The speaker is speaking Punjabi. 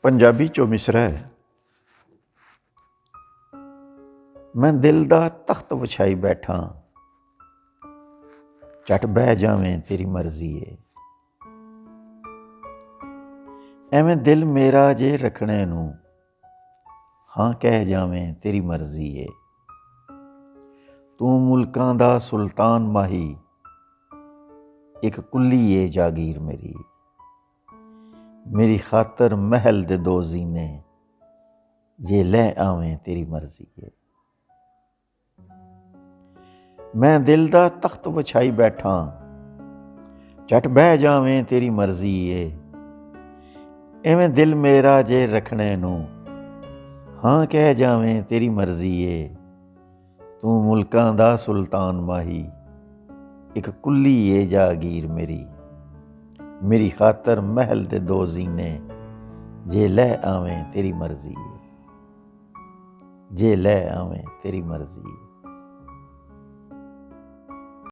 ਪੰਜਾਬੀ ਚੋਂ ਮਿਸਰਾ ਹੈ। ਮੈਂ ਦਿਲ ਦਾ ਤਖਤ ਵਿਛਾਈ ਬੈਠਾ, ਝਟ ਬਹਿ ਜਾਵੇਂ ਤੇਰੀ ਮਰਜ਼ੀ ਏ। ਐਵੇਂ ਦਿਲ ਮੇਰਾ ਜੇ ਰੱਖਣੇ ਨੂੰ, ਹਾਂ ਕਹਿ ਜਾਵੇਂ ਤੇਰੀ ਮਰਜ਼ੀ ਏ। ਤੂੰ ਮੁਲਕਾਂ ਦਾ ਸੁਲਤਾਨ ਮਾਹੀ, ਇੱਕ ਕੁੱਲੀ ਏ ਜਾਗੀਰ ਮੇਰੀ। ਮੇਰੀ ਖਾਤਰ ਮਹਿਲ ਦੇ ਦੋ ਜ਼ੀਨੇ, ਜੇ ਲੈ ਆਵੇਂ ਤੇਰੀ ਮਰਜ਼ੀ ਏ। ਮੈਂ ਦਿਲ ਦਾ ਤਖਤ ਵਿਛਾਈ ਬੈਠਾ, ਝਟ ਬਹਿ ਜਾਵੇਂ ਤੇਰੀ ਮਰਜ਼ੀ ਏ। ਐਵੇਂ ਦਿਲ ਮੇਰਾ ਜੇ ਰੱਖਣੇ ਨੂੰ, ਹਾਂ ਕਹਿ ਜਾਵੇਂ ਤੇਰੀ ਮਰਜ਼ੀ ਏ। ਤੂੰ ਮੁਲਕਾਂ ਦਾ ਸੁਲਤਾਨ ਮਾਹੀ, ਇੱਕ ਕੁੱਲੀ ਏ ਜਾਗੀਰ ਮੇਰੀ। ਮੇਰੀ ਖਾਤਰ ਮਹਿਲ ਦੇ ਦੋ ਜ਼ੀਨੇ, ਜੇ ਲੈ ਆਵੇਂ ਤੇਰੀ ਮਰਜ਼ੀ ਏ। ਜੇ ਲੈ ਆਵੇਂ ਤੇਰੀ ਮਰਜ਼ੀ ਏ।